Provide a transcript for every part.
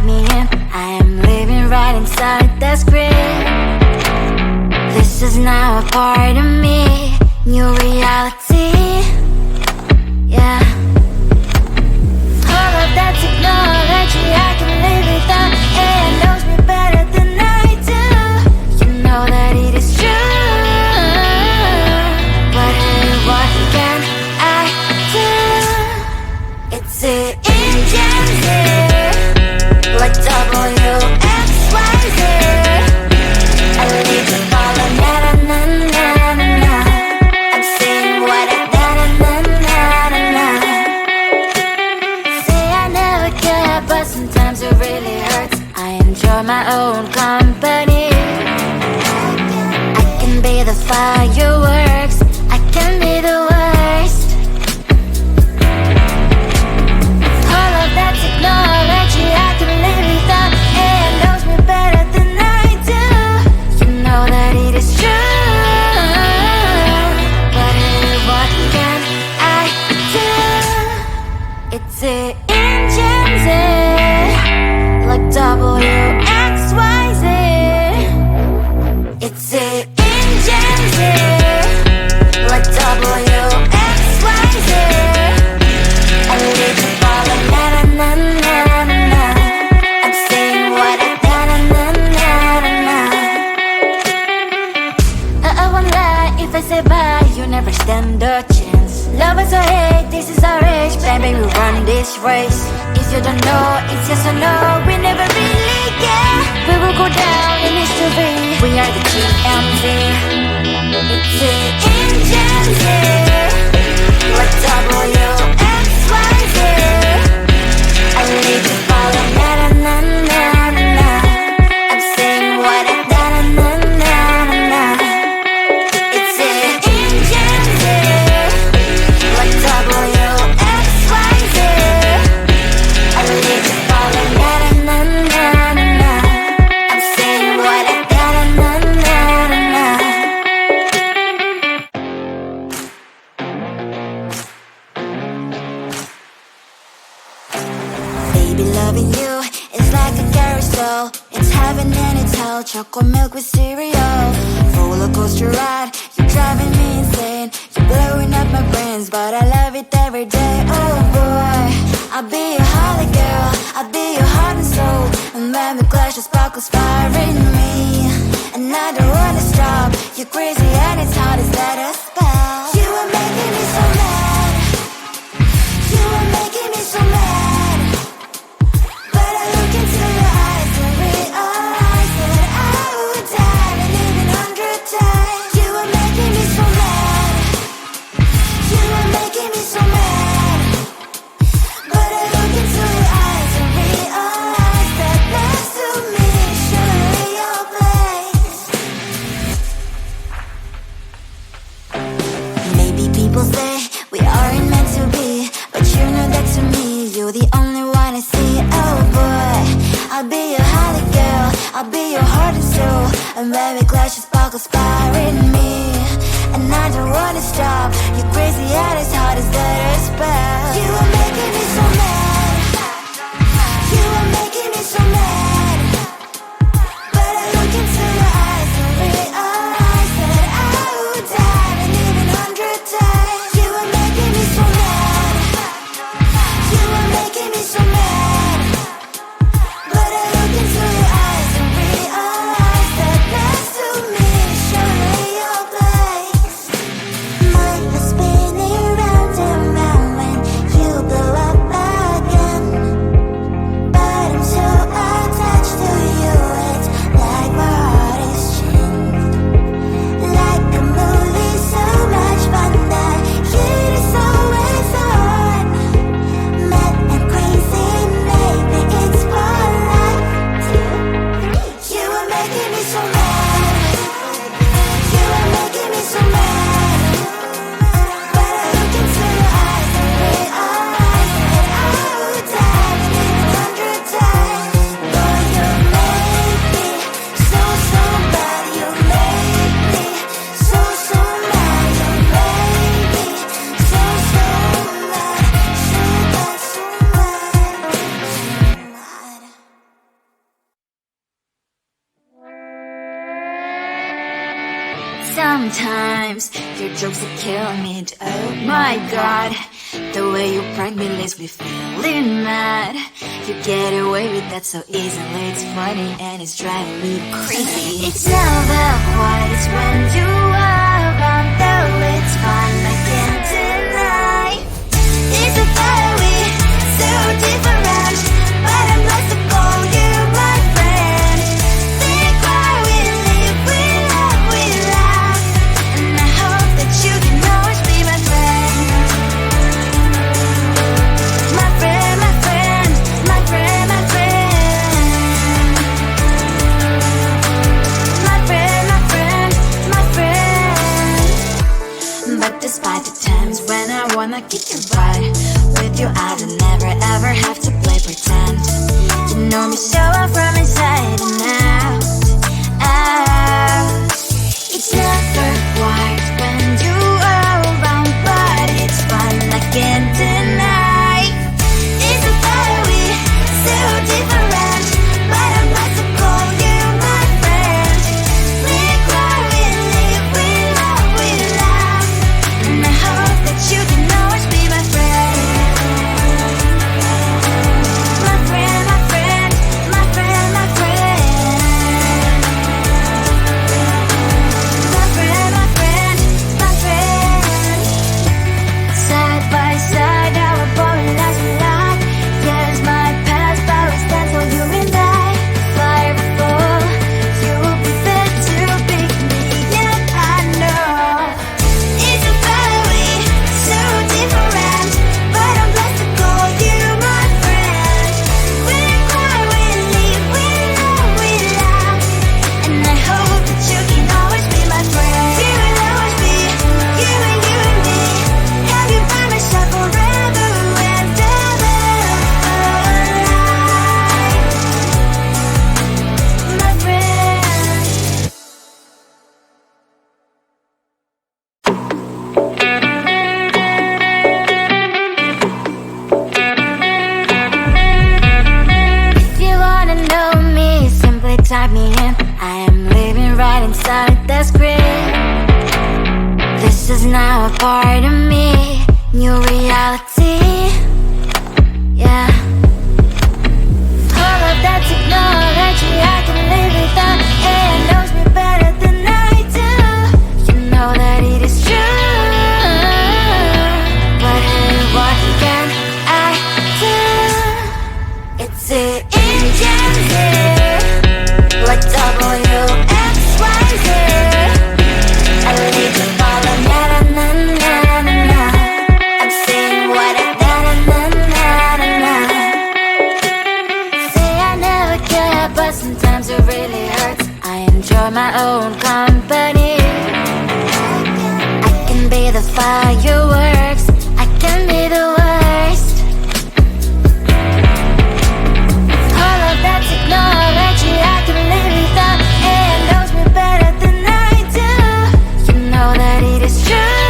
me in. I am living right inside the screen. This is now a part of me, new reality. Yeah. All of that technology I can live without. It knows me better than I do. You know that it is true. But hey, what can I do? It's the engine here, like WXYZ. I need to follow na na na na na na. I'm saying what I na na na na na na. Say I never care, but sometimes it really hurts. I enjoy my own company. I can be the fireworks, I can be the worst. All of that technology I can live without. It knows me better than I do. You know that it is true. But hey, what can I do? It's the engines, like WXYZ. It's the engines, like WXYZ. I need to follow na na na na na na. I'm saying what I na na na na na na. I won't lie if I say bye, you never stand a chance. Love is or hate, this is our age, baby, we run this race. If you don't know, it's yes or no, we never really care. We will go down in history, we are the GMZ. It's the engines here, like WXYZ. I need to follow na na na na na na. I'm saying what I na na na na na na. It's the engines here, like WXYZ. I need to follow na na na na na. I'm saying what I na na na na na. Baby, loving you is like a carousel. It's heaven and it's hell. Chocolate milk with cereal. Roller coaster ride, you're driving me insane. You're blowing up my brains, but I love it every day. Oh boy, I'll be your holly girl, I'll be your heart and soul. And when we clash, the sparkles fire in me. And I don't wanna stop. You're crazy and it's hard as that a spell. You are making me so mad. You are making me so mad. But I look into your eyes and realize that I would die and even 100 times. You are making me so mad. You are making me so mad. But I look into your eyes and realize that next to me is surely your place. Maybe people say we aren't meant to be, but you know that to me, you're the only one I see. Oh boy, I'll be your holly girl, I'll be your heart and soul. And when we clash, the sparkles fire in me. And I don't wanna stop. You're crazy and as hard as that a spell. You are making me so mad. You are making me so mad. But I look into your eyes and realize that I would die and even 100 times. You are making me so mad. You are making me so mad. But I look into your eyes and realize that next to me is surely your place. Mind was spinning round and round when you blow up again. But I'm so attached Sometimes your jokes are killing me. Oh my god, the way you prank me leaves me feeling mad. You get away with that so easily. It's funny and it's driving me crazy. It's never quite as when you are around, though it's fun, I can't deny. It's a very so different, but I must have called you my friend. Think why we live, we love, we laugh, and I hope that you can always be my friend. My friend, my friend, my friend, my friend. My friend, my friend, my friend. But despite the times when I wanna kick your butt, with you I don't never ever have to play pretend. You know me so well from inside and out, out. It's never quite when you are around, but it's fun, I can't deny. It's a very so different, but I must have called you my friend. We cry, we live, we love, we laugh, and I hope that you can always be my friend. My friend, my friend, my friend, my friend. My friend, my friend, my friend. Side by side, our body lies a lot. Yes, my past power stands for you and I. Fire before you will be there to pick me, yeah, I know. It's a very so different, but I'm blessed to call you my friend. We cry, we live, we love, we laugh, and I hope that you can always be my friend. You will always be, you and me. Have you by my side forever and ever. My friend. If you wanna know me, simply type me in. I am living right inside the screen. This is now a part of me, new reality. Yeah. All of that technology I can live without. AI knows me better than I do. You know that it is true. But hey, what can I do? It's the engines here, like WXYZ. I need to follow, na na na na na na. I'm saying what I na na na na na na. Say I never care, but sometimes it really hurts. I enjoy my own company. I can be the fireworks, I can be the worst. All of that technology I can live without. AI knows me better than I do. You know that it is true.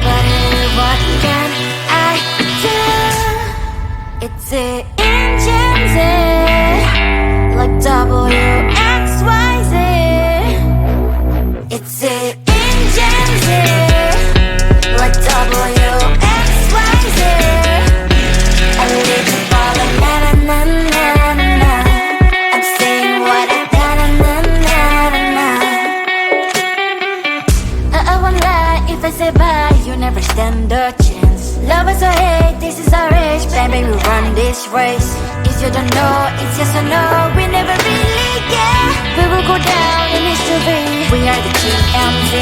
But hey, what can I do? It's the engines, like WXYZ. It's the engines, like WXYZ. I need to follow, na na na na na na. I'm saying what I na na na na na na. I won't lie if I say bye, you never stand a chance. Love us or hate, this is our age, baby, we run this race. If you don't know, it's yes or no, we never really care. We will go down in history, we are the GMZ.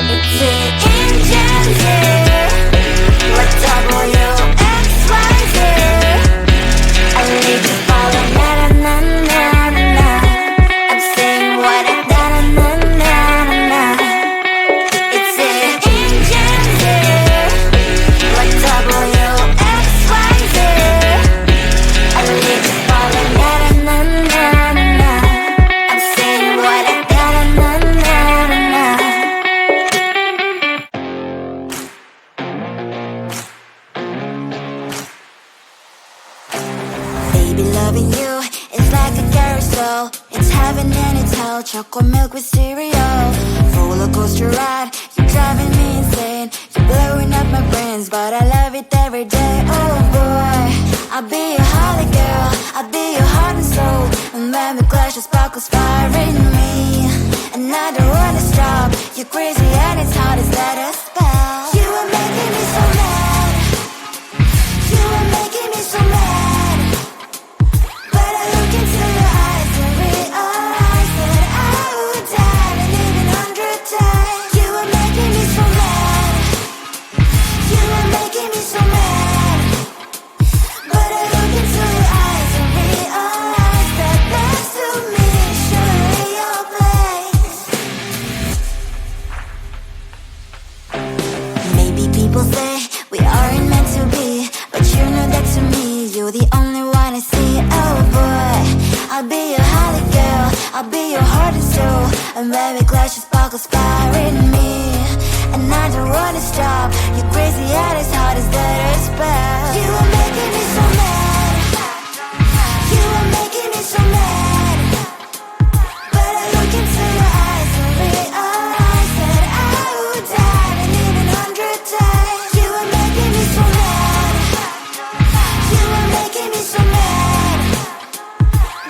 It's the engines, like WXYZ. I need to follow, na na na na na na. I'm saying what I na na na na na na. It's the engines, like WXYZ. I need to follow, na na na na na na. I'm saying what I na na na na na na. chocolate milk with cereal. Roller coaster ride, you're driving me insane. You're blowing up my brains, but I love it every day. Oh boy, I'll be your holly girl, I'll be your heart and soul. And when we clash, the sparkles fire in me, and I don't wanna stop. You're crazy and it's hard as let us spell. You are making me so mad. You are making me so mad. But I look into your eyes and realize that I would die and even 100 times. You are making me so mad. You are making me so mad. But I look into your eyes and realize that next to me is surely your place. Maybe people say we aren't meant to be, but you know that to me, you're the only one I see. Oh boy, I'll be your holly girl, I'll be your heart and soul. And when we clash, the sparkles fire in me, and I don't wanna stop. You're crazy and as hard as that a spell. You are making me so mad. You are making me so mad. But I look into your eyes and realize that I would die and even 100 times. You are making me so mad. You are making me so mad.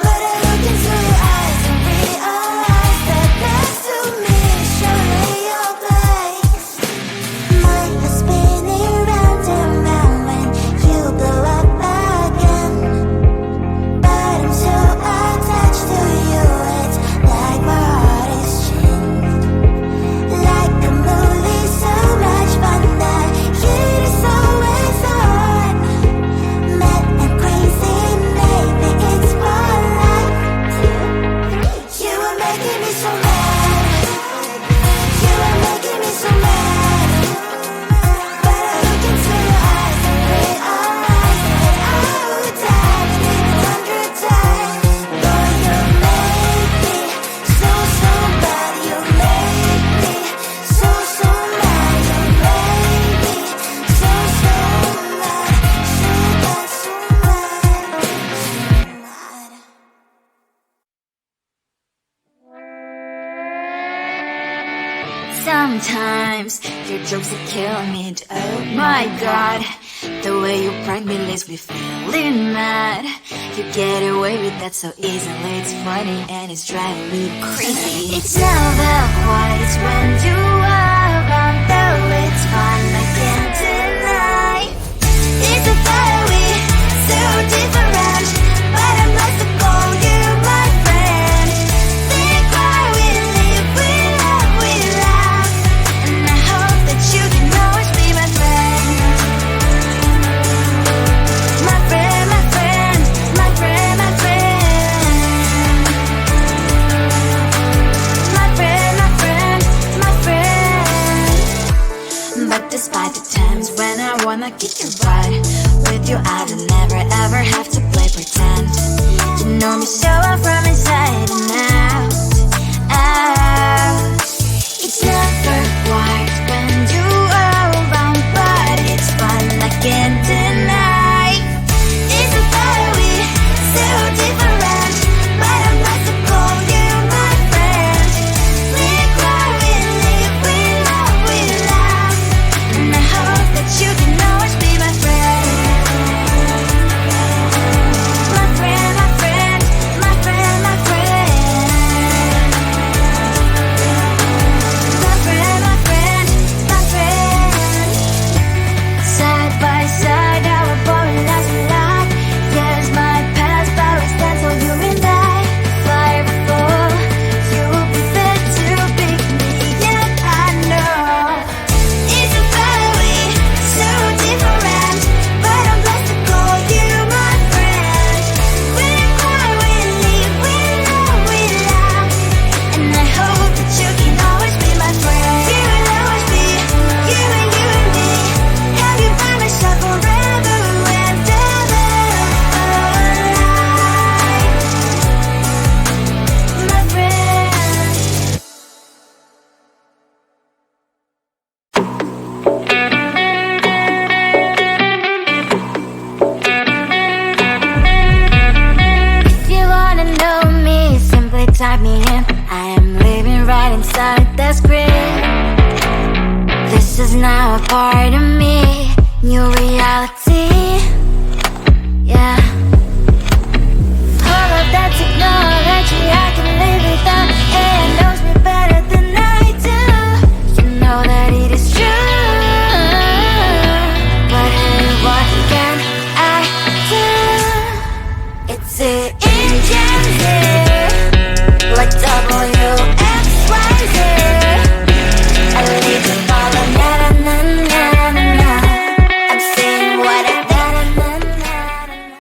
But I look into your eyes and realize that next to me is surely your place. Mine is spinning round and round when you blow up again. But I'm so attached to you, it's like my heart is chained. Like a movie, so much fun that heat is always on. Mad and crazy, maybe it's for life. You are making me so mad. You are making me so mad. But I look into your eyes and realize that I would die and even 100 times. Boy, you make me so, so bad. You make me so, so mad. You make me so, so mad. So bad, so mad, so mad. Sometimes your jokes that kill me. Oh my god, the way you prank me leaves me feeling mad. You get away with that so easily. It's funny and it's driving me crazy. It's never quiet, it's when you are around. Though it's fun, I can't deny. It's a fiery, so different, but I'm lost to call you my friend. Think why we live, we love, we laugh, and I hope that you can always be my friend. My friend, my friend, my friend, my friend. My friend, my friend, my friend. But despite the times when I wanna kick your butt, with you I don't never ever have to play pretend. You know me so well from inside and out, out. It's never quiet when you are around, but it's fun, I can't deny. It's a fiery, so different, but I'm not to call you my friend. We cry, we live, we love, we laugh, and I hope that you can always be my friend. My friend, my friend, my friend, my friend. type me in. I am living right inside the script. This is now a part of me, new reality. Yeah. All of that technology, I can live without. It knows me better than I do. You know that it is true. But hey, what can I do? It's an engine.